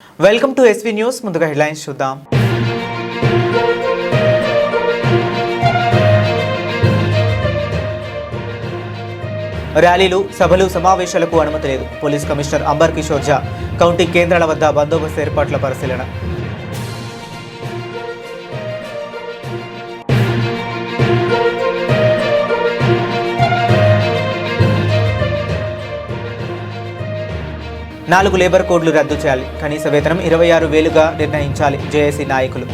Welcome to SV news. ముందుగా headlines చూద్దాం. ర్యాలీలు, సభలు, సమావేశాలకు అనుమతి లేదు. పోలీస్ కమిషనర్ అంబర్ కిషోర్ ఝా కౌంటింగ్ కేంద్రాల వద్ద బందోబస్తు ఏర్పాట్ల పరిశీలన. నాలుగు లేబర్ కోడ్లు రద్దు చేయాలి. కనీస వేతనం 26,000గా నిర్ణయించాలి. జేఏసీ నాయకులు.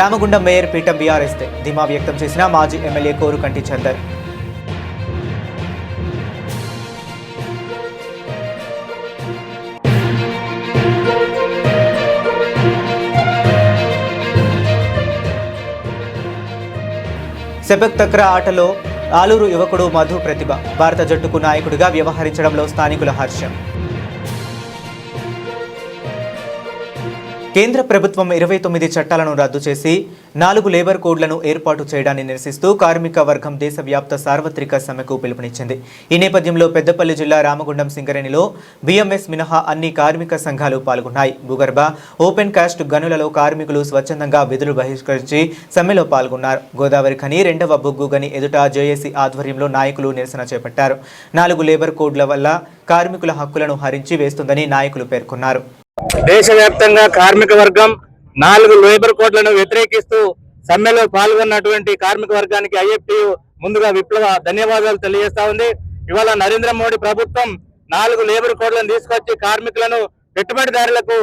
రామగుండం మేయర్ పీఠం బీఆర్ఎస్దే ధీమా వ్యక్తం చేసిన మాజీ MLA Korukanti Chandar. Sepak takraw ఆటలో ఆలూరు యువకుడు మధు ప్రతిభ భారత జట్టుకు నాయకుడిగా వ్యవహరించడంలో స్థానికుల హర్షం. కేంద్ర ప్రభుత్వం 29 చట్టాలను రద్దు చేసి 4 లేబర్ కోడ్లను ఏర్పాటు చేయడాన్ని నిరసిస్తూ కార్మిక వర్గం దేశవ్యాప్త సార్వత్రిక సమ్మెకు పిలుపునిచ్చింది. ఈ నేపథ్యంలో పెద్దపల్లి జిల్లా రామగుండం సింగరేణిలో బీఎంఎస్ మినహా అన్ని కార్మిక సంఘాలు పాల్గొన్నాయి. భూగర్భ, ఓపెన్ కాస్ట్ గనులలో కార్మికులు స్వచ్ఛందంగా విధులు బహిష్కరించి సమ్మెలో పాల్గొన్నారు. గోదావరి ఖని, 2వ బొగ్గు గని ఎదుట జేఏసీ ఆధ్వర్యంలో నాయకులు నిరసన చేపట్టారు. 4 లేబర్ కోడ్ల వల్ల కార్మికుల హక్కులను హరించి వేస్తుందని నాయకులు పేర్కొన్నారు. దేశవ్యాప్తంగా కార్మిక వర్గం 4 లేబర్ కోడ్లను వ్యతిరేకిస్తూ సమ్మెలో పాల్గొన్నటువంటి కార్మిక వర్గానికి ఐఎఫ్టీయు ముందుగా విప్లవ ధన్యవాదాలు తెలియజేస్తా ఉంది. ఇవాళ నరేంద్ర మోడీ ప్రభుత్వం 4 లేబర్ కోడ్లను తీసుకొచ్చి కార్మికులను పెట్టుబడిదారులకు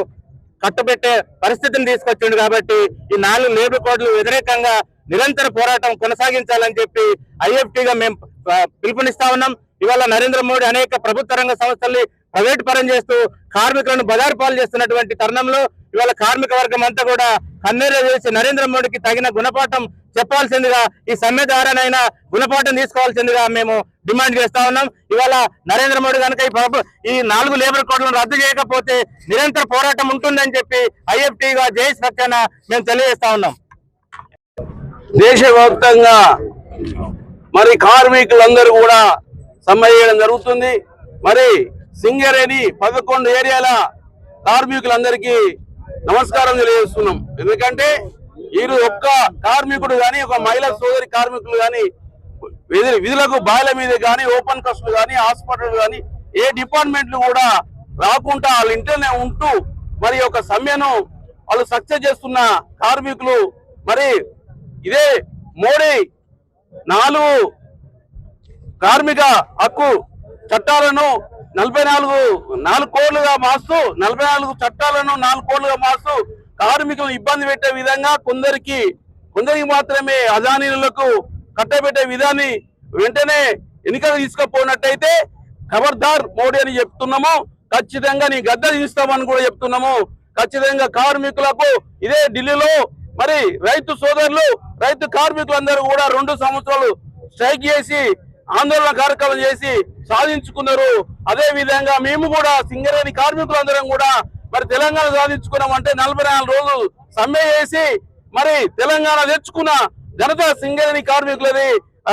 కట్టుబెట్టే పరిస్థితిని తీసుకొచ్చిండు. కాబట్టి ఈ 4 లేబర్ కోడ్లు వ్యతిరేకంగా నిరంతర పోరాటం కొనసాగించాలని చెప్పి ఐఎఫ్టీగా మేము పిలుపునిస్తా ఉన్నాం. ఇవాళ నరేంద్ర మోడీ అనేక ప్రభుత్వ రంగ సంస్థల్ని ప్రైవేట్ పరం చేస్తూ కార్మికులను బజారు పాలు చేస్తున్నటువంటి తరుణంలో ఇవాళ కార్మిక వర్గం అంతా కూడా కన్నీరు చేసి నరేంద్ర మోడీకి తగిన గుణపాఠం చెప్పాల్సిందిగా, ఈ సమ్మె ద్వారానైనా గుణపాఠం తీసుకోవాల్సిందిగా మేము డిమాండ్ చేస్తా ఉన్నాం. ఇవాళ నరేంద్ర మోడీ కనుక ఈ 4 లేబర్ కోడ్లను రద్దు చేయకపోతే నిరంతర పోరాటం ఉంటుందని చెప్పి ఐఎఫ్టీగా జేఏసీ పక్షాన మేము తెలియజేస్తా ఉన్నాం. దేశవ్యాప్తంగా మరి కార్మికులందరూ కూడా సమ్మె చేయడం జరుగుతుంది. మరి సింగరేణి 11 ఏరియాల కార్మికులందరికీ నమస్కారం తెలియజేస్తున్నాం. ఎందుకంటే ఈరోజు ఒక్క కార్మికుడు కానీ, ఒక మహిళా సోదరి కార్మికులు కానీ విధులకు బాయిల మీద కానీ, ఓపెన్ కస్టులు కానీ, హాస్పిటల్ కానీ ఏ డిపార్ట్మెంట్లు కూడా రాకుండా వాళ్ళ ఇంట్లోనే ఉంటూ మరి ఒక సమ్మెను వాళ్ళు సక్సెస్ చేస్తున్న కార్మికులు. మరి ఇదే మోడీ 4 కార్మిక హక్కు చట్టాలను 44 కోట్లుగా మార్చు, 44 చట్టాలను 4 కోట్లుగా మార్చు కార్మికులను ఇబ్బంది పెట్టే విధంగా కొందరికి మాత్రమే అదానీలకు కట్టబెట్టే విధాన్ని వెంటనే ఎన్నికలు తీసుకుపోయినట్టయితే ఖబర్దార్ మోడీ అని చెప్తున్నాము. ఖచ్చితంగా నీ గద్ద తీస్తామని కూడా చెప్తున్నాము. ఖచ్చితంగా కార్మికులకు ఇదే ఢిల్లీలో మరి రైతు సోదరులు, రైతు కార్మికులందరూ కూడా 2 సంవత్సరాలు స్ట్రైక్ చేసి ఆందోళన కార్యక్రమం చేసి సాధించుకున్నారు. అదే విధంగా మేము కూడా సింగరేణి కార్మికులందరం కూడా మరి తెలంగాణ సాధించుకున్నామంటే 44 రోజులు సమ్మె చేసి మరి తెలంగాణ తెచ్చుకున్న ఘనత సింగరేణి కార్మికులది.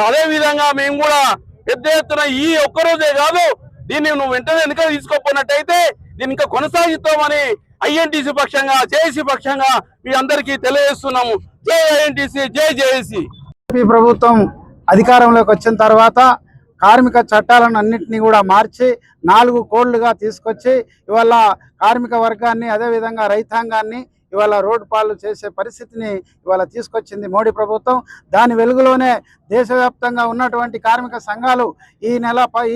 అదే విధంగా మేము కూడా పెద్ద ఎత్తున ఈ ఒక్కరోజే కాదు, దీన్ని నువ్వు వెంటనే ఎన్నికలు తీసుకోపోయినట్టయితే దీన్ని ఇంకా కొనసాగిస్తామని ఐఎన్టీసీ పక్షంగా, జేఏసీ పక్షంగా మీ అందరికీ తెలియజేస్తున్నాము. జై ఐఎన్టీసీ, జై జేఏసీ. ప్రభుత్వం అధికారంలోకి వచ్చిన తర్వాత కార్మిక చట్టాలను అన్నింటినీ కూడా మార్చి 4 కోడ్లుగా తీసుకొచ్చి ఇవాళ కార్మిక వర్గాన్ని, అదేవిధంగా రైతాంగాన్ని ఇవాళ రోడ్డు పాలు చేసే పరిస్థితిని ఇవాళ తీసుకొచ్చింది మోడీ ప్రభుత్వం. దాని వెలుగులోనే దేశవ్యాప్తంగా ఉన్నటువంటి కార్మిక సంఘాలు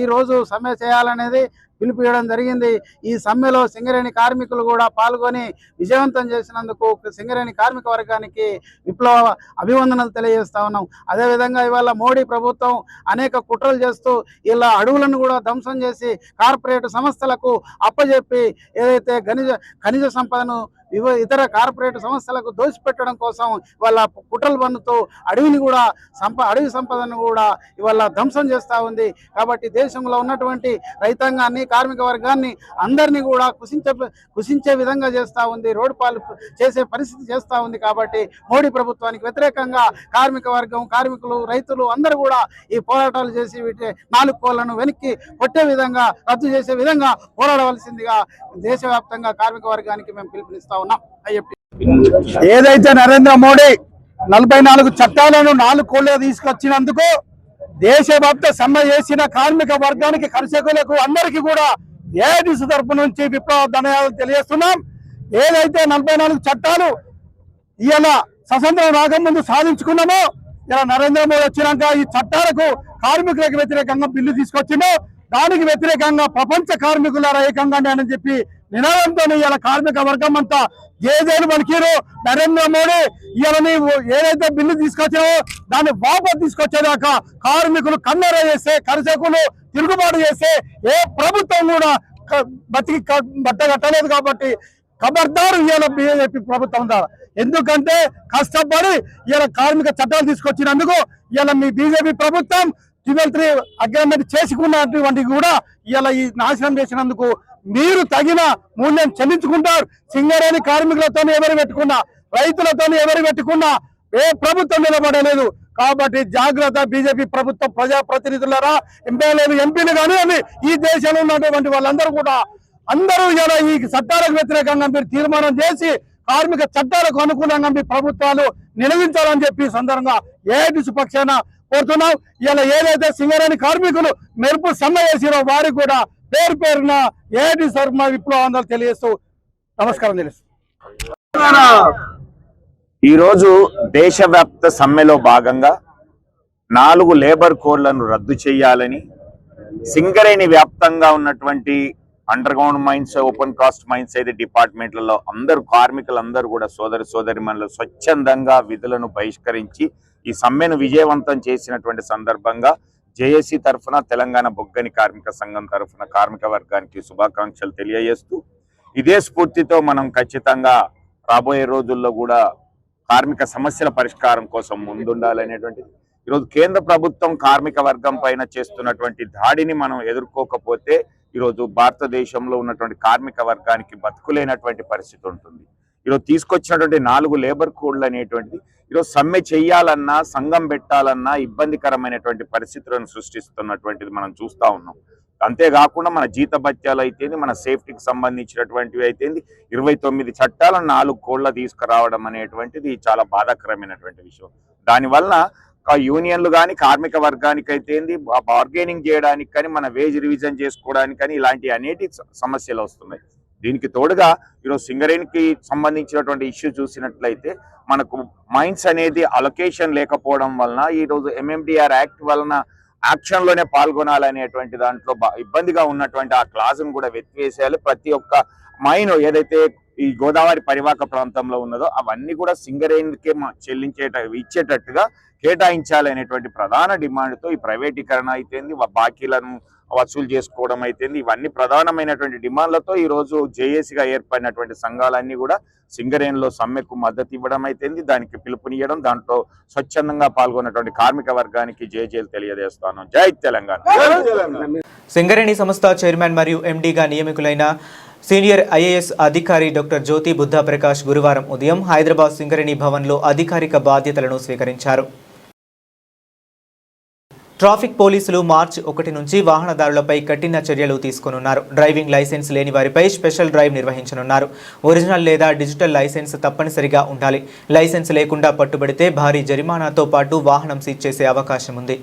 ఈ రోజు సమ్మె చేయాలనేది పిలుపు ఇవ్వడం జరిగింది. ఈ సమ్మెలో సింగరేణి కార్మికులు కూడా పాల్గొని విజయవంతం చేసినందుకు సింగరేణి కార్మిక వర్గానికి విప్లవ అభివందనలు తెలియజేస్తా ఉన్నాం. అదేవిధంగా ఇవాళ మోడీ ప్రభుత్వం అనేక కుట్రలు చేస్తూ ఇలా అడవులను కూడా ధ్వంసం చేసి కార్పొరేట్ సంస్థలకు అప్పజెప్పి ఏదైతే ఖనిజ సంపదను ఇతర కార్పొరేట్ సంస్థలకు దోచిపెట్టడం కోసం ఇవాళ కుట్రలు పన్నుతూ అడవి సంపదను కూడా ఇవాళ ధ్వంసం చేస్తూ ఉంది. కాబట్టి దేశంలో ఉన్నటువంటి రైతాంగాన్ని, కార్మిక వర్గాన్ని అందరినీ కూడా కుసించే విధంగా చేస్తూ ఉంది, రోడ్డు పాలు చేసే పరిస్థితి చేస్తూ ఉంది. కాబట్టి మోడీ ప్రభుత్వానికి వ్యతిరేకంగా కార్మిక వర్గం, కార్మికులు, రైతులు అందరూ కూడా ఈ పోరాటాలు చేసి వీటి 4 కోళ్లను వెనక్కి కొట్టే విధంగా, రద్దు చేసే విధంగా పోరాడవలసిందిగా దేశవ్యాప్తంగా కార్మిక వర్గానికి మేము పిలుపునిస్తా ఉన్నాం. ఏదైతే నరేంద్ర మోడీ 44 చట్టాలను 4 కోళ్లుగా తీసుకొచ్చినందుకు దేశవ్యాప్త సమ్మె చేసిన కార్మిక వర్గానికి, కర్షకులకు అందరికీ కూడా ఏఐటీసీ తరపు నుంచి విప్లవ ధన్యవాదాలు తెలియజేస్తున్నాం. ఏదైతే 44 చట్టాలు ఇవాళ స్వతంత్రం రాకముందు సాధించుకున్నామో, ఇలా నరేంద్ర మోడీ వచ్చినాక ఈ చట్టాలకు కార్మికులకు వ్యతిరేకంగా బిల్లు తీసుకొచ్చిందో, దానికి వ్యతిరేకంగా ప్రపంచ కార్మికుల ఏకంగా అని చెప్పి నినాదంతో ఇలా కార్మిక వర్గం అంతా జేజేలు పలికిరు. నరేంద్ర మోడీ ఇలా నీవు ఏదైతే బిల్లు తీసుకొచ్చావో దాన్ని వాపసు తీసుకొచ్చేదాకా కార్మికులు కన్నెర చేస్తే, కర్షకులు తిరుగుబాటు చేస్తే ఏ ప్రభుత్వం కూడా బతికి బట్ట కట్టలేదు. కాబట్టి ఖబర్దారు ఇవాళ బీజేపీ ప్రభుత్వం ద్వారా, ఎందుకంటే కష్టపడి ఇలా కార్మిక చట్టాలు తీసుకొచ్చినందుకు ఇలా మీ బీజేపీ ప్రభుత్వం 12(3) అగ్రిమెంట్ చేసుకున్నటువంటి కూడా ఇలా ఈ నాశనం చేసినందుకు మీరు తగిన మూల్యం చెల్లించుకుంటారు. సింగరేణి కార్మికులతో ఎవరు పెట్టుకున్నా, రైతులతో ఎవరు పెట్టుకున్నా ఏ ప్రభుత్వం నిలబడలేదు. కాబట్టి జాగ్రత్త బీజేపీ ప్రభుత్వం, ప్రజాప్రతినిధులరా, ఎమ్మెల్యేలు, ఎంపీలు కానీ ఈ దేశంలో ఉన్నటువంటి వాళ్ళందరూ కూడా అందరూ ఇలా ఈ చట్టాలకు వ్యతిరేకంగా మీరు తీర్మానం చేసి కార్మిక చట్టాలకు అనుకూలంగా మీ ప్రభుత్వాలు నిలదించాలని చెప్పి సందర్భంగా ఏఐటీసీ పక్షాన కోరుతున్నాం. ఇలా ఏదైతే సింగరేణి కార్మికులు మెరుపు సమ్మె చేసిరో వారికి కూడా పేరు పేరున ఏఐటీసీ తరఫున విప్లవాందరూ తెలియజేస్తూ నమస్కారం తెలుసు. ఈరోజు దేశవ్యాప్త సమ్మెలో భాగంగా 4 లేబర్ కోడ్లను రద్దు చేయాలని, సింగరేణి వ్యాప్తంగా ఉన్నటువంటి underground mines, open cast mines అయితే డిపార్ట్మెంట్లలో అందరూ కార్మికులందరూ కూడా సోదరిమణులు స్వచ్ఛందంగా విధులను బహిష్కరించి ఈ సమ్మెను విజయవంతం చేసినటువంటి సందర్భంగా జేఏసీ తరఫున, తెలంగాణ బొగ్గని కార్మిక సంఘం తరఫున కార్మిక వర్గానికి శుభాకాంక్షలు తెలియజేస్తూ, ఇదే స్ఫూర్తితో మనం ఖచ్చితంగా రాబోయే రోజుల్లో కూడా కార్మిక సమస్యల పరిష్కారం కోసం ముందుండాలనేటువంటిది. ఈరోజు కేంద్ర ప్రభుత్వం కార్మిక వర్గం పైన చేస్తున్నటువంటి దాడిని మనం ఎదుర్కోకపోతే ఈరోజు భారతదేశంలో ఉన్నటువంటి కార్మిక వర్గానికి బతుకులేనటువంటి పరిస్థితి ఉంటుంది. ఈరోజు తీసుకొచ్చినటువంటి 4 లేబర్ కోడ్లు అనేటువంటిది ఈరోజు సమ్మె చేయాలన్నా, సంఘం పెట్టాలన్నా ఇబ్బందికరమైనటువంటి పరిస్థితులను సృష్టిస్తున్నటువంటిది మనం చూస్తూ ఉన్నాం. అంతేకాకుండా మన జీతభత్యాలు అయితేంది, మన సేఫ్టీకి సంబంధించినటువంటివి అయితేంది, 29 చట్టాలను 4 కోడ్ల తీసుకురావడం అనేటువంటిది చాలా బాధాకరమైనటువంటి విషయం. దానివల్ల యూనియన్లు కానీ, కార్మిక వర్గానికి అయితేంది, బార్గెనింగ్ చేయడానికి కానీ, మన వేజ్ రివిజన్ చేసుకోవడానికి కానీ ఇలాంటి అనేటి సమస్యలు వస్తున్నాయి. దీనికి తోడుగా ఈరోజు సింగరేణికి సంబంధించినటువంటి ఇష్యూ చూసినట్లయితే మనకు మైన్స్ అనేది అలొకేషన్ లేకపోవడం వలన ఈరోజు MMDR యాక్ట్ వలన యాక్షన్లోనే పాల్గొనాలనేటువంటి దాంట్లో ఇబ్బందిగా ఉన్నటువంటి ఆ క్లాజ్ను కూడా వెతివేసేయాలి. ప్రతి ఒక్క మైన్ ఏదైతే ఈ గోదావరి పరివాహక ప్రాంతంలో ఉన్నదో అవన్నీ కూడా సింగరేణికే ఇచ్చేటట్టుగా కేటాయించాలనేటువంటి ప్రధాన డిమాండ్తో ఈ ప్రైవేటీకరణ అయితేంది, బాకీలను వసూలు చేసుకోవడం అయితేంది, ఇవన్నీ ప్రధానమైనటువంటి డిమాండ్లతో ఈరోజు జేఏసీగా ఏర్పడినటువంటి సంఘాలన్నీ కూడా సింగరేణిలో సమ్మెకు మద్దతు ఇవ్వడం అయితేంది, దానికి పిలుపునియడం, దాంట్లో స్వచ్ఛందంగా పాల్గొన్నటువంటి కార్మిక వర్గానికి జేజేలు తెలియజేస్తాను. జై తెలంగాణ. సింగరేణి సంస్థ చైర్మన్ మరియు ఎండీగా నియమితులైన సీనియర్ ఐఏఎస్ అధికారి డాక్టర్ జ్యోతి బుద్ధా ప్రకాష్ గురువారం ఉదయం హైదరాబాద్ సింగరేణి భవన్లో అధికారిక బాధ్యతలను స్వీకరించారు. ట్రాఫిక్ పోలీసులు మార్చి 1 నుంచి వాహనదారులపై కఠిన చర్యలు తీసుకోనున్నారు. డ్రైవింగ్ లైసెన్స్ లేని వారిపై స్పెషల్ డ్రైవ్ నిర్వహించనున్నారు. ఒరిజినల్ లేదా డిజిటల్ లైసెన్స్ తప్పనిసరిగా ఉండాలి. లైసెన్స్ లేకుండా పట్టుబడితే భారీ జరిమానాతో పాటు వాహనం సీజ్ చేసే అవకాశం ఉంది.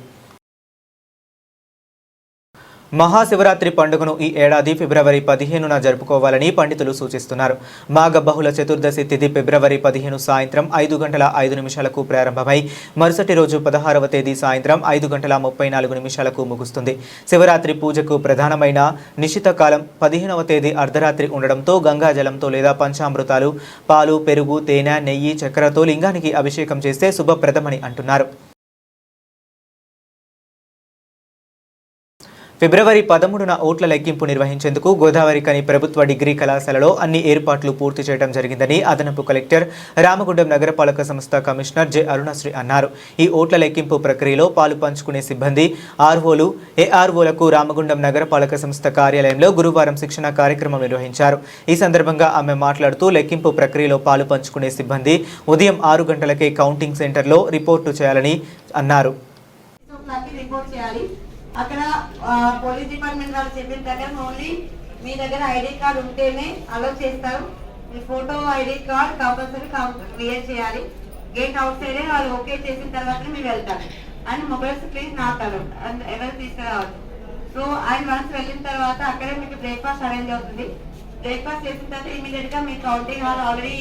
మహాశివరాత్రి పండుగను ఈ ఏడాది ఫిబ్రవరి 15న జరుపుకోవాలని పండితులు సూచిస్తున్నారు. మాఘ బహుళ చతుర్దశి తిథి ఫిబ్రవరి 15 సాయంత్రం 5:05 ప్రారంభమై మరుసటి రోజు 16వ తేదీ సాయంత్రం 5:34 ముగుస్తుంది. శివరాత్రి పూజకు ప్రధానమైన నిశిత కాలం 15వ తేదీ అర్ధరాత్రి ఉండడంతో గంగాజలంతో లేదా పంచామృతాలు, పాలు, పెరుగు, తేనె, నెయ్యి, చక్కెరతో లింగానికి అభిషేకం చేస్తే శుభప్రదమని అంటున్నారు. ఫిబ్రవరి 13న ఓట్ల లెక్కింపు నిర్వహించేందుకు గోదావరికని ప్రభుత్వ డిగ్రీ కళాశాలలో అన్ని ఏర్పాట్లు పూర్తి చేయడం జరిగిందని అదనపు కలెక్టర్ రామగుండం నగరపాలక సంస్థ కమిషనర్ జె అరుణశ్రీ అన్నారు. ఈ ఓట్ల లెక్కింపు ప్రక్రియలో పాలు పంచుకునే సిబ్బంది ఆర్ఓలు ఏఆర్ఓలకు రామగుండం నగరపాలక సంస్థ కార్యాలయంలో గురువారం శిక్షణ కార్యక్రమం నిర్వహించారు. ఈ సందర్భంగా ఆమె మాట్లాడుతూ లెక్కింపు ప్రక్రియలో పాలు పంచుకునే సిబ్బంది ఉదయం 6 గంటలకే కౌంటింగ్ సెంటర్లో రిపోర్టు చేయాలని అన్నారు. అక్కడ పోలీస్ డిపార్ట్మెంట్ వాళ్ళు చెప్పిన ప్రకారం ఓన్లీ మీ దగ్గర ఐడి కార్డ్ ఉంటేనే అలో చేస్తారు. మీ photo ID card compulsory clear చేయాలి. గేట్ అవుట్ సైడే వాళ్ళు ఓకే చేసిన తర్వాతనే మీరు వెళ్తారు. And mobiles please not allowed and ఎవరు తీసుకురావద్దు. సో ఆయన వన్స్ వెళ్ళిన తర్వాత అక్కడే మీకు బ్రేక్ఫాస్ట్ అరేంజ్ అవుతుంది. బ్రేక్ఫాస్ట్ చేసిన తర్వాత ఇమీడియట్ గా మీ counting hall already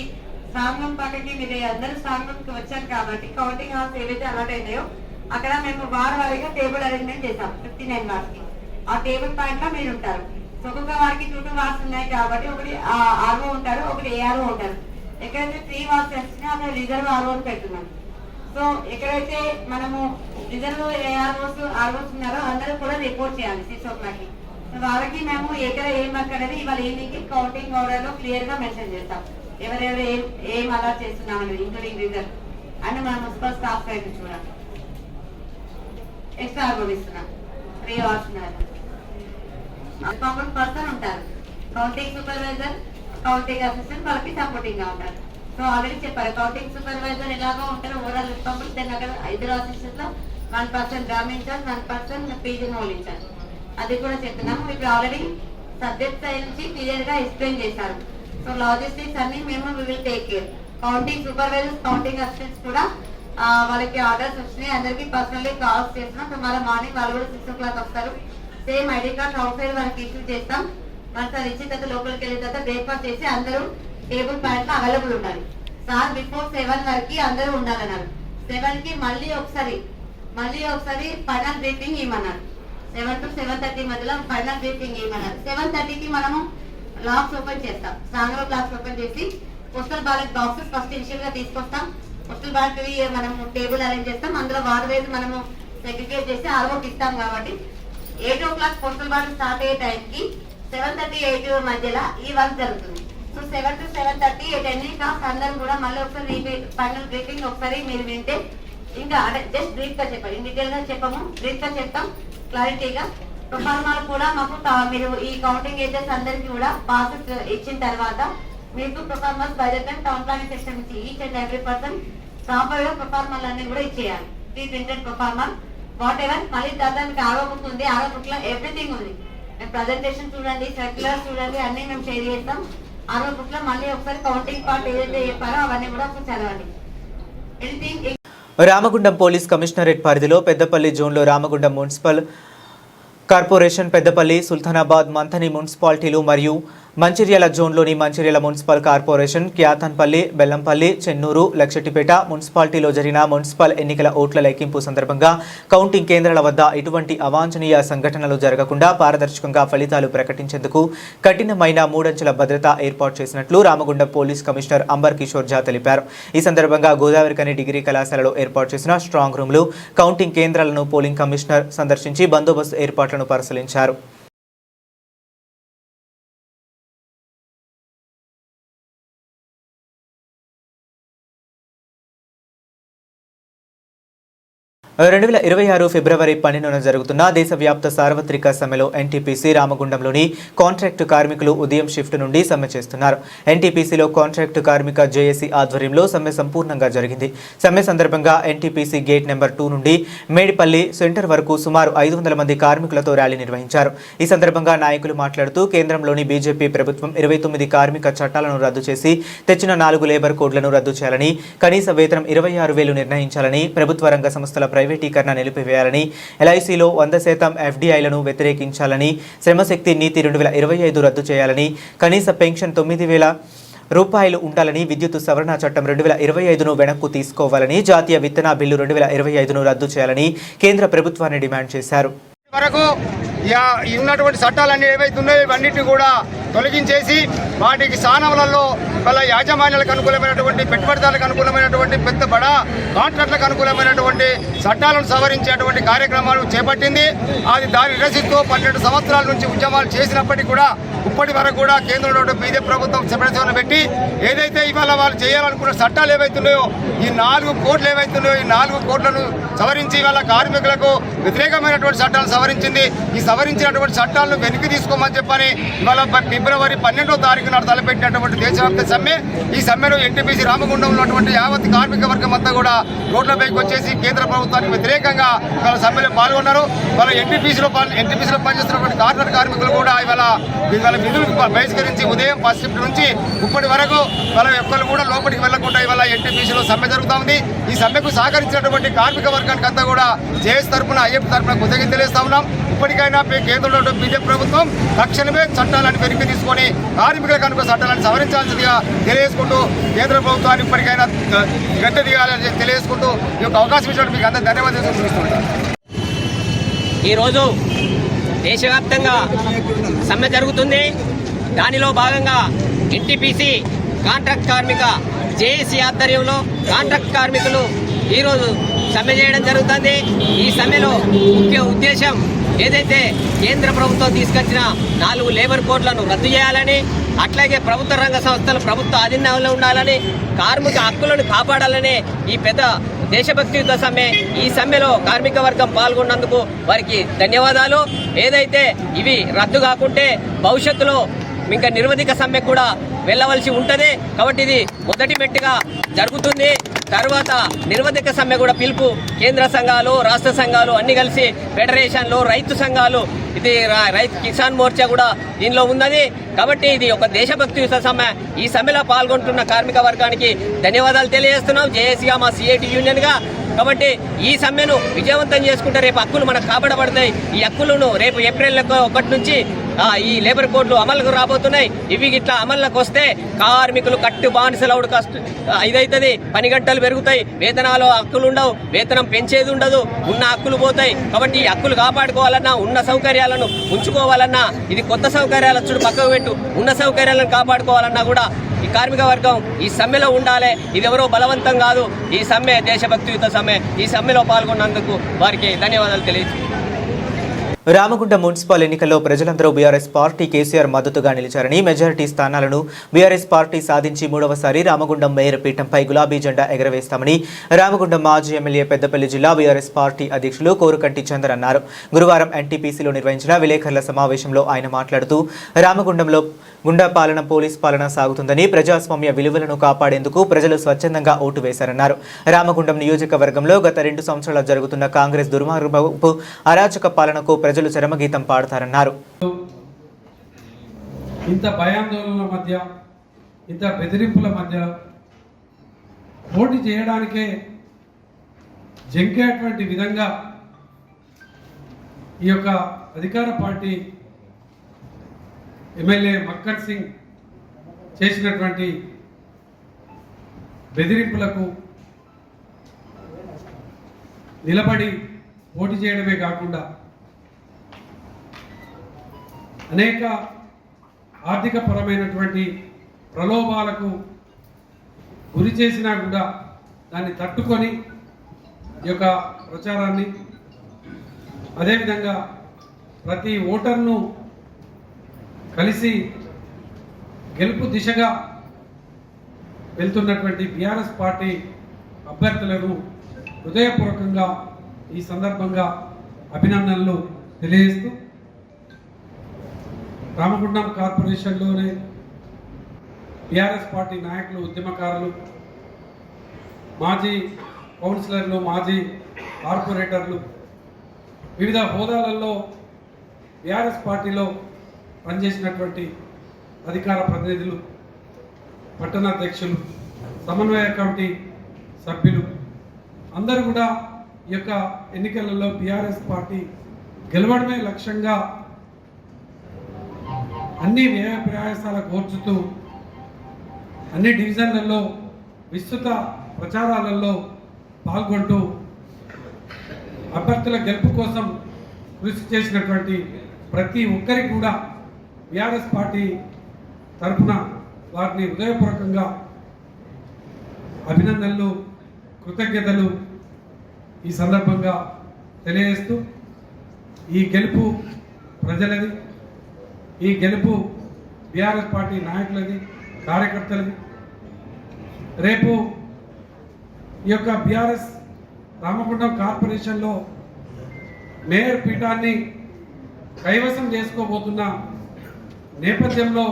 strong room పక్కకి మీరు అందరూ స్ట్రాంగ్ రూమ్ కి వచ్చారు కాబట్టి కౌంటింగ్ హాల్స్ ఏవైతే అలాట్ అయినాయో అక్కడ మేము వారిగా టేబుల్ అరేంజ్మెంట్ చేసాం 59 వార్డ్స్. ఆ టేబుల్ పాయింట్ లో మీరు ఉంటారు. ఒక్కొక్క వారికి 2 వార్డ్స్ ఉన్నాయి కాబట్టి ఒకటి ఆర్ఓ ఉంటారు, ఒకటి ఏఆర్ఓ ఉంటారు. ఎక్కడైతే 3 వార్డ్స్ వచ్చినా అక్కడ రిజర్వ్ ఆర్ఓ పెడుతున్నాం. సో ఎక్కడైతే మనము రిజర్వ్ ఏఆర్ఓస్ ఆర్ఓస్ ఉన్నారో అందరూ కూడా రిపోర్ట్ చేయాలి 6 o'clock. వాళ్ళకి మేము ఎక్కడ ఏం అక్కడని ఇవాళ ఈవినింగ్ కౌంటింగ్ ఆర్డర్ లో క్లియర్ గా మెన్షన్ చేస్తాం. ఎవరెవరు ఏం అలాట్ చేస్తున్నామని ఇంక్లూడింగ్ రిజర్వ్ అండ్ మన మున్సిపల్ స్టాఫ్ సైడ్ చూడండి. ఎక్స్ట్రా ఆర్ఓ ఇస్తున్నాం 3 hours ఉన్నారు. పర్సన్ ఉంటారు, కౌంటింగ్ సూపర్వైజర్, కౌంటింగ్ అసిస్టెంట్ వాళ్ళకి సపోర్టింగ్ గా ఉంటారు. సో ఆల్రెడీ చెప్పారు కౌంటింగ్ సూపర్వైజర్ ఎలాగో ఉంటారు ఓవరాల్ రిస్పాన్సిబుల్. దాని అక్కడ 5 అసిస్టెంట్ లో 1% గ్రామీణ చార్జ్, 1% పీజీ హోల్ ఇన్ఛార్జ్. అది కూడా చెప్తున్నాము. ఇప్పుడు ఆల్రెడీ సబ్జెక్ట్ సైడ్ నుంచి క్లియర్ గా ఎక్స్ప్లెయిన్ చేశారు. సో లాజిస్టిక్స్ అన్ని మేము will take care. Counting supervisors, counting assistants కూడా వాళ్ళకి ఆర్డర్స్ వచ్చినాయి. అందరికి పర్సనల్లీ కాల్స్ చేస్తున్నాం. టుమారో మార్నింగ్ వాళ్ళు కూడా 6 o'clock వస్తారు. Same ID card out side వాళ్ళకి ఇష్యూ చేస్తాం. మన సార్ ఇచ్చిన తర్వాత లోపలికి వెళ్ళిన తర్వాత బ్రేక్ఫాస్ట్ చేసి అందరూ టేబుల్ పాయింట్ లో అవైలబుల్ ఉండాలి. సార్ బిఫోర్ 7 వరకు అందరూ ఉండాలన్నారు. 7 కి మళ్ళీ ఒకసారి ఫైనల్ బ్రీఫింగ్ ఇవ్వమన్నారు. 7 to 7:30 మధ్యలో ఫైనల్ బ్రీఫింగ్ ఇవ్వమన్నారు. 7:30కి మనము లాక్స్ ఓపెన్ చేస్తాం. స్ట్రాంగ్ రూమ్ లాక్స్ ఓపెన్ చేసి postal ballot boxes first initial గా తీసుకొస్తాం. పోస్టల్ బ్యాలెట్ మనము టేబుల్ అరేంజ్ చేస్తాం. అందులో వార్డ్ వైజ్ మనము సెగ్రిగేట్ చేసి ఆర్ఓకి ఇస్తాం. కాబట్టి 8 o'clock పోస్టల్ బ్యాలెట్ స్టార్ట్ అయ్యే టైంకి 7:30, 8 మధ్యలో ఈ వర్క్ జరుగుతుంది. సో 7 to 7:30 ఎన్ని కాస్ట్ అందరూ కూడా మళ్ళీ ఒకసారి ఫైనల్ బ్రీఫింగ్ ఒకసారి మీరు వింటే ఇంకా అంటే జస్ట్ బ్రీఫ్ గా చెప్పాలి, ఇన్ డీటెయిల్ గా చెప్పము, బ్రీఫ్ గా చెప్తాం క్లారిటీగా. ప్రొఫార్మాలు కూడా మాకు మీరు ఈ కౌంటింగ్ ఏజెంట్స్ అందరికి కూడా పాసెస్ ఇచ్చిన తర్వాత మీకు proformas by the time town planning section నుంచి each and every person proper గా ప్రొఫార్మర్లు అన్ని కూడా ఇచ్చేయాలి. Printed proforma whatever. మళ్ళీ తర్వాత మీకు ఆరో బుక్ ఉంది, ఆరో బుక్ లో ఎవ్రీథింగ్ ఉంది. ప్రజెంటేషన్ చూడండి, సర్క్యులర్ చూడండి, అన్ని మేము షేర్ చేస్తాం. ఆరో బుక్ లో మళ్ళీ ఒకసారి కౌంటింగ్ పార్ట్ ఏదైతే చెప్పారో అవన్నీ కూడా ఒకసారి చదవండి. ఎనీథింగ్. రామగుండం పోలీస్ కమిషనరేట్ పరిధిలో పెద్దపల్లి జోన్లో రామగుండం మున్సిపల్ కార్పొరేషన్, పెద్దపల్లి, సుల్తానాబాద్, మంథని మున్సిపాలిటీలు మరియు మంచిర్యాల జోన్లోని మంచిర్యాల మున్సిపల్ కార్పొరేషన్, క్యాతన్పల్లి, బెల్లంపల్లి, చెన్నూరు, లక్షటిపేట మున్సిపాలిటీలో జరిగిన మున్సిపల్ ఎన్నికల ఓట్ల లెక్కింపు సందర్భంగా కౌంటింగ్ కేంద్రాల వద్ద ఎటువంటి అవాంఛనీయ సంఘటనలు జరగకుండా పారదర్శకంగా ఫలితాలు ప్రకటించేందుకు కఠినమైన 3 అంచెల భద్రత ఏర్పాటు చేసినట్లు రామగుండం పోలీస్ కమిషనర్ అంబర్ కిషోర్ ఝా తెలిపారు. ఈ సందర్భంగా గోదావరికని డిగ్రీ కళాశాలలో ఏర్పాటు చేసిన స్ట్రాంగ్ రూమ్లు, కౌంటింగ్ కేంద్రాలను పోలింగ్ కమిషనర్ సందర్శించి బందోబస్తు ఏర్పాట్లను పరిశీలించారు. ఫిబ్రవరి 12న జరుగుతున్న దేశవ్యాప్త సార్వత్రిక సమ్మెలో ఎన్టీపీసీ రామగుండంలోని కాంట్రాక్టు కార్మికులు ఉదయం షిఫ్ట్ నుండి సమ్మె చేస్తున్నారు. ఎన్టీపీసీలో కాంట్రాక్టు కార్మిక జేఏసీ ఆధ్వర్యంలో సమ్మె సంపూర్ణంగా జరిగింది. సమ్మె సందర్భంగా ఎన్టీపీసీ గేట్ నెంబర్ 2 నుండి మేడిపల్లి సెంటర్ వరకు సుమారు 500 మంది కార్మికులతో ర్యాలీ నిర్వహించారు. ఈ సందర్భంగా నాయకులు మాట్లాడుతూ కేంద్రంలోని బీజేపీ ప్రభుత్వం 29 కార్మిక చట్టాలను రద్దు చేసి తెచ్చిన 4 లేబర్ కోడ్లను రద్దు చేయాలని, కనీస వేతనం 26,000 నిర్ణయించాలని, ప్రభుత్వ రంగ సంస్థల ప్రైవేటీకరణ నిలిపివేయాలని, ఎల్ఐసిలో 100% ఎఫ్డీఐలను వ్యతిరేకించాలని, శ్రమశక్తి నీతి 2025 రద్దు చేయాలని, కనీస పెన్షన్ 9,000 రూపాయలు ఉండాలని, విద్యుత్ సవరణ చట్టం 2025ను వెనక్కు తీసుకోవాలని, జాతీయ విత్తన బిల్లు 2025ను రద్దు చేయాలని కేంద్ర ప్రభుత్వాన్ని డిమాండ్ చేశారు. వరకు ఉన్నటువంటి చట్టాలన్నీ ఏవైతే ఉన్నాయో ఇవన్నిటిని కూడా తొలగించేసి వాటికి స్థానాలలో వాళ్ళ యాజమాన్యాలకు అనుకూలమైనటువంటి పెట్టుబడిదారులకు అనుకూలమైనటువంటి పెద్ద బడా కాంట్రాక్టులకు అనుకూలమైనటువంటి చట్టాలను సవరించేటువంటి కార్యక్రమాలు చేపట్టింది. అది దాన్ని నిరసిస్తూ 12 సంవత్సరాల నుంచి ఉద్యమాలు చేసినప్పటికీ కూడా ఇప్పటి వరకు కూడా కేంద్రంలో బీజేపీ ప్రభుత్వం ప్రతిష్టం పెట్టి ఏదైతే ఇవాళ వాళ్ళు చేయాలనుకున్న చట్టాలు ఏవైతున్నాయో ఈ 4 కోట్లు ఏవైతున్నాయో ఈ 4 కోట్లను సవరించి ఇవాళ కార్మికులకు వ్యతిరేకమైనటువంటి చట్టాలను సవరించింది. ఈ సవరించినటువంటి చట్టాలను వెనక్కి తీసుకోమని చెప్పని ఇవాళ ఫిబ్రవరి 12వ తారీఖు నాడు తలపెట్టినటువంటి దేశవ్యాప్త సమ్మె. ఈ సమ్మెలో ఎన్టీపీసీ రామగుండంలో ఉన్నటువంటి యావత్ కార్మిక వర్గం అంతా కూడా రోడ్లపైకి వచ్చేసి కేంద్ర ప్రభుత్వానికి వ్యతిరేకంగా ఇవాళ సమ్మెలో పాల్గొన్నారు. వాళ్ళ ఎన్టీపీసీలో పనిచేస్తున్నటువంటి కార్మికులు కూడా ఇవాళ విధులు బహిష్కరించి ఉదయం 10 షిఫ్ట్ నుంచి ఇప్పటి వరకు వాళ్ళ ఒక్కరు కూడా లోపలికి వెళ్లకుండా ఇవాళ ఎన్టీపీసీలో సమ్మె జరుగుతూ ఉంది. ఈ సమ్మెకు సహకరించినటువంటి కార్మిక వర్గానికి అంతా కూడా జేఎస్ తరఫున ఐఎఫ్ తరఫున కృతజ్ఞతలు తెలియజేస్తా ఉన్నాం. ఇప్పటికైనా కేంద్రంలో బీజేపీ ప్రభుత్వం తక్షణమే చట్టాలను వెనక్కి తీసుకొని కార్మికులకు అనుకున్న చట్టాలను సవరించాల్సిందిగా తెలియజేసుకుంటూ కేంద్ర ప్రభుత్వాన్ని ఇప్పటికైనా గట్టి దిగాలని తెలియజేసుకుంటూ ఈ యొక్క అవకాశం ఇచ్చినట్టు మీకు అందరూ ధన్యవాదాలు తెలుపుతున్నాను. ఈరోజు దేశవ్యాప్తంగా సమ్మె జరుగుతుంది. దానిలో భాగంగా ఎన్టీపీసీ కాంట్రాక్ట్ కార్మిక జేఏసీ ఆధ్వర్యంలో కాంట్రాక్ట్ కార్మికులు ఈరోజు సమ్మె చేయడం జరుగుతుంది. ఈ సమ్మెలో ముఖ్య ఉద్దేశం ఏదైతే కేంద్ర ప్రభుత్వం తీసుకొచ్చిన 4 లేబర్ కోడ్లను రద్దు చేయాలని, అట్లాగే ప్రభుత్వ రంగ సంస్థలు ప్రభుత్వ ఆధీనంలో ఉండాలని, కార్మిక హక్కులను కాపాడాలని ఈ పెద్ద దేశభక్తియుత సమ్మె. ఈ సమ్మెలో కార్మిక వర్గం పాల్గొన్నందుకు వారికి ధన్యవాదాలు. ఏదైతే ఇవి రద్దు కాకుంటే భవిష్యత్తులో ఇంకా నిరవధిక సమ్మె కూడా వెళ్ళవలసి ఉంటుంది. కాబట్టి ఇది మొదటి మెట్టుగా జరుగుతుంది. తర్వాత నిరవధిక సమ్మె కూడా పిలుపు కేంద్ర సంఘాలు, రాష్ట్ర సంఘాలు అన్ని కలిసి ఫెడరేషన్లు, రైతు సంఘాలు, ఇది రైతు కిసాన్ మోర్చా కూడా దీనిలో ఉన్నది. కాబట్టి ఇది ఒక దేశభక్తియుత సమ్మె. ఈ సమ్మెలో పాల్గొంటున్న కార్మిక వర్గానికి ధన్యవాదాలు తెలియజేస్తున్నాం జేఏసీగా, మా సిఐటి యూనియన్గా. కాబట్టి ఈ సమ్మెను విజయవంతం చేసుకుంటే రేపు హక్కులు మనకు కాపాడబడతాయి. ఈ హక్కులను రేపు ఏప్రిల్ 1 నుంచి ఈ లేబర్ కోడ్లు అమలుకు రాబోతున్నాయి. ఇవి ఇట్లా అమల్లోకి వస్తే కార్మికులు కట్టు బానిసలవుడు ఇదైతుంది. పని గంటలు పెరుగుతాయి, వేతనాలు హక్కులు ఉండవు, వేతనం పెంచేది ఉండదు, ఉన్న హక్కులు పోతాయి. కాబట్టి ఈ హక్కులు కాపాడుకోవాలన్నా, ఉన్న సౌకర్యాలను ఉంచుకోవాలన్నా, ఇది కొత్త సౌకర్యాలు వచ్చుడు పక్కకు పెట్టు, ఉన్న సౌకర్యాలను కాపాడుకోవాలన్నా కూడా ఈ కార్మిక వర్గం ఈ సమ్మెలో ఉండాలి. ఇది ఎవరో బలవంతం కాదు. ఈ సమ్మె దేశభక్తియుత సమ్మె. ఈ సమ్మెలో పాల్గొన్నందుకు వారికి ధన్యవాదాలు తెలియజేస్తున్నాను. రామగుండం మున్సిపల్ ఎన్నికల్లో ప్రజలందరూ బీఆర్ఎస్ పార్టీ కేసీఆర్ మద్దతుగా నిలిచారని, మెజారిటీ స్థానాలను బీఆర్ఎస్ పార్టీ సాధించి 3వసారి రామగుండం మేయర్ పీఠంపై గులాబీ జెండా ఎగరవేస్తామని రామగుండం మాజీ ఎమ్మెల్యే పెద్దపల్లి జిల్లా బీఆర్ఎస్ పార్టీ అధ్యక్షులు కోరుకంటి చందర్ అన్నారు. గురువారం ఎన్టీపీసీలో నిర్వహించిన విలేకరుల సమావేశంలో ఆయన మాట్లాడుతూ రామగుండంలో గుండా పాలన, పోలీస్ పాలన సాగుతుందని, ప్రజాస్వామ్య విలువలను కాపాడేందుకు ప్రజలు స్వచ్ఛందంగా ఓటు వేశారన్నారు. రామగుండం నియోజకవర్గంలో గత 2 సంవత్సరాలు జరుగుతున్న కాంగ్రెస్ దుర్మార్గపు అరాచక పాలనకు ప్రజలు చరమగీతం పాడతారన్నారు. ఇంత భయాందోళనల మధ్య, ఇంత బెదిరింపుల మధ్య పోటీ చేయడానికే జంకేటువంటి విధంగా ఈ యొక్క అధికార పార్టీ ఎమ్మెల్యే మక్కన్ సింగ్ చేసినటువంటి బెదిరింపులకు నిలబడి పోటీ చేయడమే కాకుండా అనేక ఆర్థిక పరమైనటువంటి ప్రలోభాలకు గురి చేసినా కూడా దాన్ని తట్టుకొని ఈ యొక్క ప్రచారాన్ని, అదేవిధంగా ప్రతి ఓటర్ను కలిసి గెలుపు దిశగా వెళ్తున్నటువంటి బీఆర్ఎస్ పార్టీ అభ్యర్థులను హృదయపూర్వకంగా ఈ సందర్భంగా అభినందనలు తెలియజేస్తూ, రామగుండం కార్పొరేషన్లోనే బీఆర్ఎస్ పార్టీ నాయకులు, ఉద్యమకారులు, మాజీ కౌన్సిలర్లు, మాజీ కార్పొరేటర్లు, వివిధ హోదాలలో బీఆర్ఎస్ పార్టీలో పనిచేసినటువంటి అధికార ప్రతినిధులు, పట్టణాధ్యక్షులు, సమన్వయ కమిటీ సభ్యులు అందరూ కూడా ఈ యొక్క ఎన్నికలలో బీఆర్ఎస్ పార్టీ గెలవడమే లక్ష్యంగా అన్ని వ్యయ ప్రయాసాల కోర్చుతూ అన్ని డివిజన్లలో విస్తృత ప్రచారాలలో పాల్గొంటూ అభ్యర్థుల గెలుపు కోసం కృషి చేసినటువంటి ప్రతి ఒక్కరికి కూడా బీఆర్ఎస్ పార్టీ తరఫున వారిని హృదయపూర్వకంగా అభినందనలు, కృతజ్ఞతలు ఈ సందర్భంగా తెలియజేస్తూ, ఈ గెలుపు ప్రజలది, ఈ గెలుపు బీఆర్ఎస్ పార్టీ నాయకులది, కార్యకర్తలది. రేపు ఈ యొక్క బీఆర్ఎస్ రామగుండం కార్పొరేషన్లో మేయర్ పీఠాన్ని కైవసం చేసుకోబోతున్న నేపథ్యంలో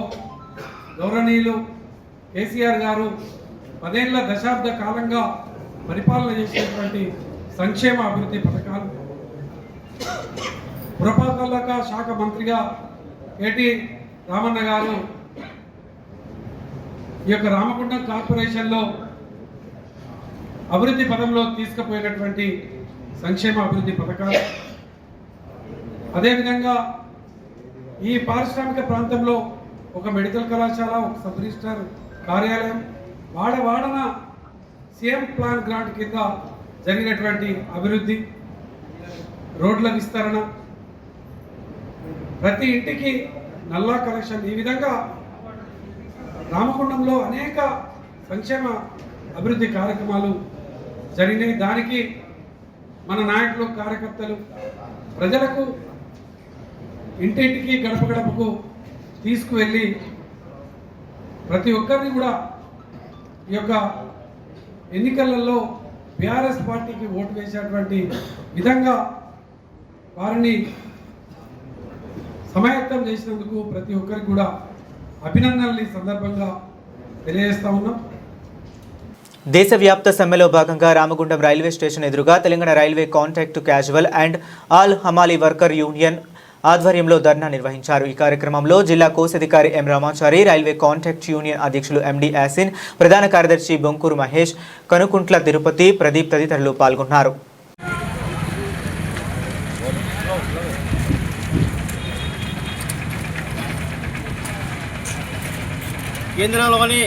గౌరవనీయులు కేసీఆర్ గారు 10 ఏళ్ల దశాబ్ద కాలంగా పరిపాలన చేసినటువంటి సంక్షేమ అభివృద్ధి పథకాలు, పురపాలక శాఖ మంత్రిగా కేటీ రామన్న గారు ఈ యొక్క రామగుండం కార్పొరేషన్లో అభివృద్ధి పదంలో తీసుకుపోయినటువంటి సంక్షేమ అభివృద్ధి పథకాలు, అదేవిధంగా ఈ పారిశ్రామిక ప్రాంతంలో ఒక మెడికల్ కళాశాల, ఒక సబ్ రిజిస్ట్రార్ కార్యాలయం, వాడవాడన సీఎం ప్లాన్ గ్రాంట్ కింద జరిగినటువంటి అభివృద్ధి, రోడ్ల విస్తరణ, ప్రతి ఇంటికి నల్లా కనెక్షన్, ఈ విధంగా రామగుండంలో అనేక సంక్షేమ అభివృద్ధి కార్యక్రమాలు జరిగినాయి. దానికి మన నాయకులు, కార్యకర్తలు ప్రజలకు ఇంటింటికి గడప గడపకు తీసుకువెళ్ళి ప్రతి ఒక్కరిని కూడా ఈ యొక్క ఎన్నికలలో బీఆర్ఎస్ పార్టీకి ఓటు వేసేటువంటి విధంగా వారిని సమాయత్తం చేసినందుకు ప్రతి ఒక్కరికి కూడా అభినందనలు ఈ సందర్భంగా తెలియజేస్తా ఉన్నాం. దేశవ్యాప్త సమ్మెలో భాగంగా రామగుండం రైల్వే స్టేషన్ ఎదురుగా Telangana railway contract casual and all హమాలీ వర్కర్ యూనియన్ ఆధ్వర్యంలో ధర్నా నిర్వహించారు. ఈ కార్యక్రమంలో జిల్లా కోశాధికారి ఎం రామాచారి, రైల్వే కాంట్రాక్ట్ యూనియన్ అధ్యక్షులు ఎండి యాసిన్, ప్రధాన కార్యదర్శి బొంకూరు మహేష్, కనుకుంట్ల తిరుపతి, ప్రదీప్ తదితరులు పాల్గొన్నారు. కేంద్రంలోని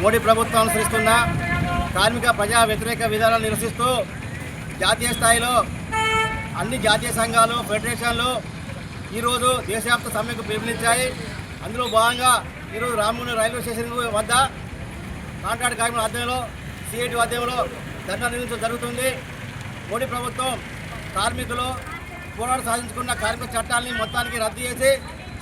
మోడీ ప్రభుత్వం అనుసరిస్తున్న కార్మిక ప్రజా వ్యతిరేక విధానాలు నిరసిస్తూ జాతీయ స్థాయిలో అన్ని జాతీయ సంఘాలు, ఫెడరేషన్లు ఈరోజు దేశవ్యాప్త సమ్మెకు పిలుపునిచ్చాయి. అందులో భాగంగా ఈరోజు రామగుండం రైల్వే స్టేషన్ వద్ద కాంట్రాక్ట్ కార్మికుల ఆధ్వర్యంలో, సిఐటి ఆధ్వర్యంలో ధర్నా నిర్వహించడం జరుగుతుంది. మోడీ ప్రభుత్వం కార్మికులు పోరాటం సాధించుకున్న కార్మిక చట్టాలని మొత్తానికి రద్దు చేసి,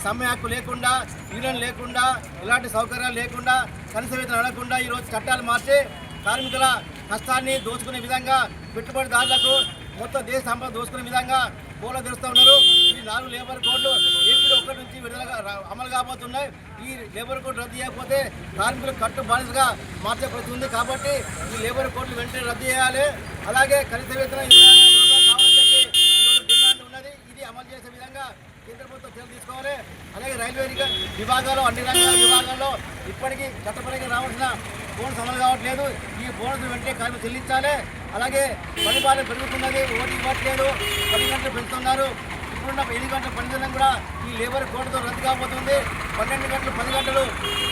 సమ్మె హక్కు లేకుండా, యూనియన్ లేకుండా, ఇలాంటి సౌకర్యాలు లేకుండా, కనీస వేతనం అడగకుండా ఈరోజు చట్టాలు మార్చి కార్మికుల కష్టాన్ని దోచుకునే విధంగా, పెట్టుబడిదారులకు మొత్తం దేశ సంపద దోచుకునే విధంగా కోల తెరుస్తూ ఉన్నారు. ఈ 4 లేబర్ కోడ్లు ఏపీలో 1 నుంచి విడుదల అమలు కాబోతున్నాయి. ఈ లేబర్ కోడ్ రద్దు చేయకపోతే కార్మికులు కట్టు బానిసగా మార్చే పరిస్థితి ఉంది. కాబట్టి ఈ లేబర్ కోడ్లు వెంటనే రద్దు చేయాలి. అలాగే కనీస వేతనం 20,000 రూపాయలు కావాలని చెప్పి డిమాండ్ ఉన్నది. ఇది అమలు చేసే విధంగా కేంద్ర ప్రభుత్వం చర్యలు తీసుకోవాలి. అలాగే రైల్వే విభాగాల్లో, అన్ని రంగాల విభాగాల్లో ఇప్పటికీ చట్టపరంగా రావాల్సిన బోనస్ అమలు కావట్లేదు. ఈ బోనస్ వెంటనే కార్మికులు చెల్లించాలి. అలాగే పనిభారం పెరుగుతున్నది, ఓటు ఇవ్వట్లేదు, 10 గంటలు పెంచుతున్నారు. ఇప్పుడున్న 8 గంటల పనిదినం కూడా ఈ లేబర్ కోడ్తో రద్దు కాబోతుంది. 12 గంటలు 10 గంటలు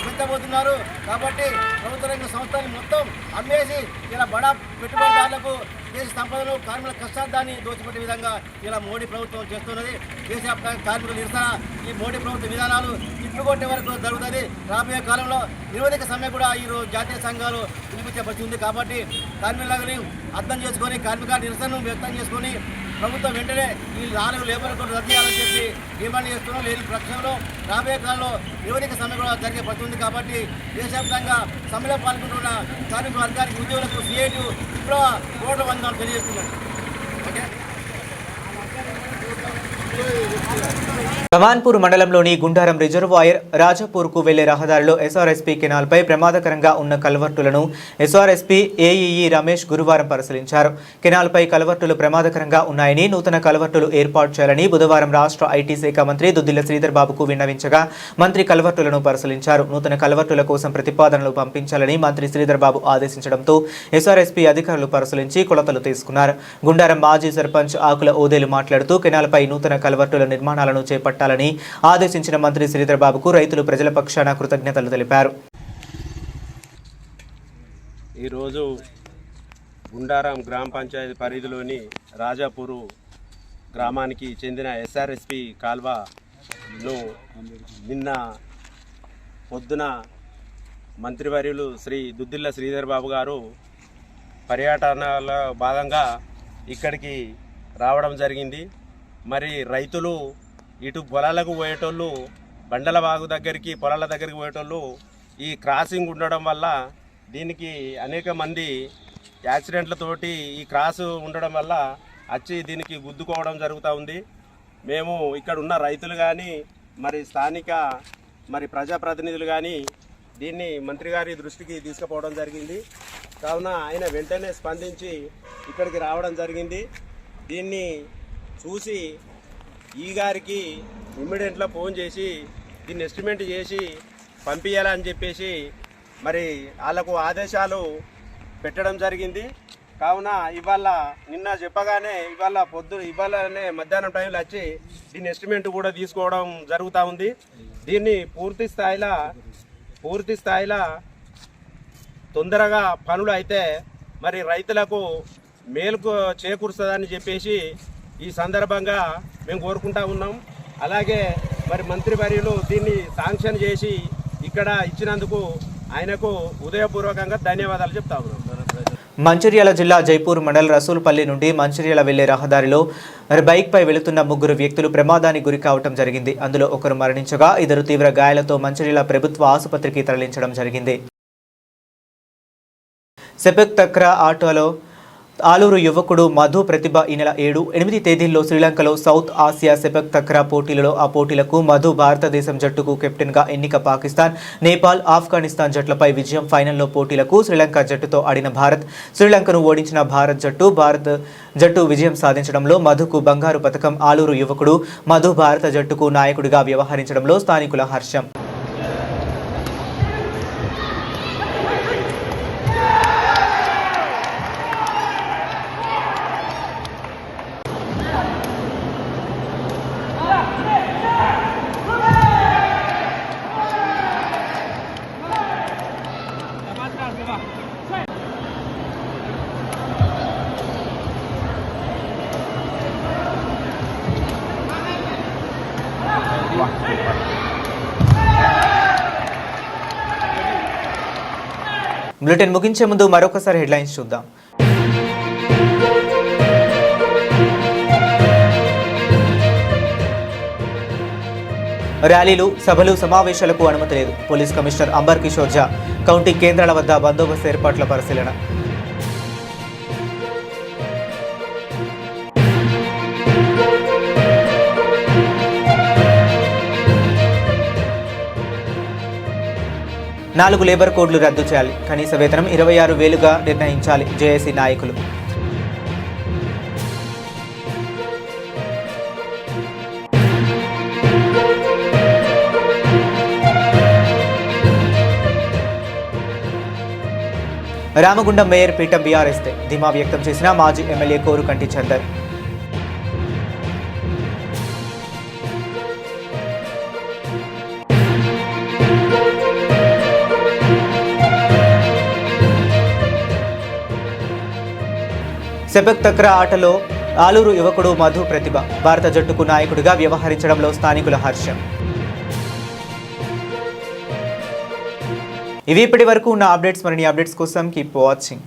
పెంచబోతున్నారు. కాబట్టి ప్రభుత్వ రంగ సంస్థలు మొత్తం అమ్మేసి ఇలా బడా పెట్టుబడిదారులకు దేశ సంపదను, కార్మికుల కష్టార్థాన్ని దోచిపెట్టే విధంగా ఇలా మోడీ ప్రభుత్వం చేస్తున్నది. దేశవ్యాప్తంగా కార్మికుల నిరసన ఈ మోడీ ప్రభుత్వ విధానాలు తిప్పుకొట్టే వరకు జరుగుతుంది. రాబోయే కాలంలో నిరోధక సమ్మె కూడా ఈరోజు జాతీయ సంఘాలు పిలిపించే పరిస్థితి ఉంది. కాబట్టి కార్మికులని అర్థం చేసుకొని, కార్మిక నిరసనను వ్యక్తం చేసుకొని ప్రభుత్వం వెంటనే ఈ 4 లేబర్ కోడ్ రద్దు చేయాలని చెప్పి డిమాండ్ చేస్తున్నాం. లేని పక్షంలో రాబోయే కాలంలో నిరోధక సమ్మె కూడా జరిగే పరిస్థితి ఉంది. కాబట్టి దేశవ్యాప్తంగా సమ్మెలో పాల్గొంటున్న కార్మిక వర్గానికి, ఉద్యోగులకు సిఐటి విప్లవ ఓటు వందనాలు తెలియజేస్తున్నాం. ఓకే. కమాన్పూర్ మండలంలోని గుండారం రిజర్వాయర్ రాజాపూర్కు వెళ్లే రహదారిలో ఎస్ఆర్ఎస్పీ కెనాల్పై ప్రమాదకరంగా ఉన్న కల్వర్టులను ఎస్ఆర్ఎస్పీ ఏఈఈ రమేష్ గురువారం పరిశీలించారు. కెనాల్పై కల్వర్టులు ప్రమాదకరంగా ఉన్నాయని, నూతన కల్వర్టులు ఏర్పాటు చేయాలని బుధవారం రాష్ట్ర ఐటీ శాఖ మంత్రి దుద్దిల్ల శ్రీధర్ బాబుకు విన్నవించగా మంత్రి కల్వర్టులను పరిశీలించారు. నూతన కల్వర్టుల కోసం ప్రతిపాదనలు పంపించాలని మంత్రి శ్రీధర్ బాబు ఆదేశించడంతో ఎస్ఆర్ఎస్పీ అధికారులు పరిశీలించి కొలతలు తీసుకున్నారు. గుండారం మాజీ సర్పంచ్ ఆకుల ఓదేలు మాట్లాడుతూ కెనాల్పై నూతన కల్వర్టుల నిర్మాణాలను చేపట్టాలని ఆదేశించిన మంత్రి శ్రీధర్ బాబుకు రైతులు ప్రజల పక్షాన కృతజ్ఞతలు తెలిపారు. ఈరోజు గుండారం గ్రామ పంచాయతీ పరిధిలోని రాజాపూరు గ్రామానికి చెందిన ఎస్ఆర్ఎస్పి కాల్వను నిన్న పొద్దున మంత్రివర్యులు శ్రీ దుద్దిల్ల శ్రీధర్ బాబు గారు పర్యటనలో భాగంగా ఇక్కడికి రావడం జరిగింది. మరి రైతులు ఇటు పొలాలకు పోయేటోళ్ళు బండల బాగు దగ్గరికి పొలాల దగ్గరికి పోయేటోళ్ళు ఈ క్రాసింగ్ ఉండడం వల్ల దీనికి అనేక మంది యాక్సిడెంట్లతోటి ఈ క్రాస్ ఉండడం వల్ల వచ్చి దీనికి గుద్దుకోవడం జరుగుతూ ఉంది. మేము ఇక్కడ ఉన్న రైతులు కానీ మరి స్థానిక మరి ప్రజాప్రతినిధులు కానీ దీన్ని మంత్రి గారి దృష్టికి తీసుకుపోవడం జరిగింది. కావున ఆయన వెంటనే స్పందించి ఇక్కడికి రావడం జరిగింది. దీన్ని చూసి ఈ గారికి ఇమ్మీడియట్లో ఫోన్ చేసి దీన్ని ఎస్టిమేట్ చేసి పంపించాలని చెప్పేసి మరి వాళ్ళకు ఆదేశాలు పెట్టడం జరిగింది. కావున ఇవాళ నిన్న చెప్పగానే ఇవాళనే మధ్యాహ్నం టైంలో వచ్చి దీని ఎస్టిమేట్ కూడా తీసుకోవడం జరుగుతూ ఉంది. దీన్ని పూర్తి స్థాయిలో తొందరగా పనులు అయితే మరి రైతులకు మేలుకు చేకూరుస్తుందని చెప్పేసి ఈ సందర్భంగా మేము కోరుకుంటా ఉన్నాం. అలాగే మరి మంత్రివర్యులు దీన్ని శాంక్షన్ చేసి ఇక్కడ ఇచ్చినందుకు ఆయనకు ఉదయపూర్వకంగా ధన్యవాదాలు చెప్తా ఉన్నాం. మంచిర్యాల జిల్లా జైపూర్ మండల్ రసూల్పల్లి నుండి మంచిర్యాల వెళ్లే రహదారిలో బైక్పై వెళుతున్న 3 వ్యక్తులు ప్రమాదానికి గురి కావడం జరిగింది. అందులో ఒకరు మరణించగా 2 తీవ్ర గాయాలతో మంచిర్యాల ప్రభుత్వ ఆసుపత్రికి తరలించడం జరిగింది. సెపెక్ తక్రా ఆటోలో ఆలూరు యువకుడు మధు ప్రతిభ ఈ నెల 7-8 తేదీల్లో శ్రీలంకలో సౌత్ ఆసియా సెపెక్ తక్రా పోటీలలో ఆ పోటీలకు మధు భారతదేశం జట్టుకు కెప్టెన్గా ఎన్నిక. పాకిస్తాన్, నేపాల్, ఆఫ్ఘనిస్తాన్ జట్లపై విజయం. ఫైనల్లో పోటీలకు శ్రీలంక జట్టుతో ఆడిన భారత్, శ్రీలంకను ఓడించిన భారత్ జట్టు విజయం సాధించడంలో మధుకు బంగారు పతకం. ఆలూరు యువకుడు మధు భారత జట్టుకు నాయకుడిగా వ్యవహరించడంలో స్థానికుల హర్షం. బులెటిన్ ముగించే ముందు మరొకసారి హెడ్లైన్స్ చూద్దాం. ర్యాలీలు, సభలు, సమావేశాలకు అనుమతి లేదు. పోలీస్ కమిషనర్ అంబర్ కిషోర్ ఝా కౌంటింగ్ కేంద్రాల వద్ద బందోబస్తు ఏర్పాట్ల పరిశీలన. నాలుగు లేబర్ కోడ్లు రద్దు చేయాలి. కనీస వేతనం 26,000గా నిర్ణయించాలి. జేఏసీ నాయకులు. రామగుండం మేయర్ పీఠం బీఆర్ఎస్దే ధీమా వ్యక్తం చేసిన మాజీ ఎమ్మెల్యే కోరుకంటి చందర్. సెపెక్ తక్రా ఆటలో ఆలూరు యువకుడు మధు ప్రతిభ భారత జట్టుకు నాయకుడిగా వ్యవహరించడంలో స్థానికుల హర్షం. ఇవి ఇప్పటి వరకు ఉన్న అప్డేట్స్. మరిన్ని అప్డేట్స్ కోసం కీప్ వాచింగ్.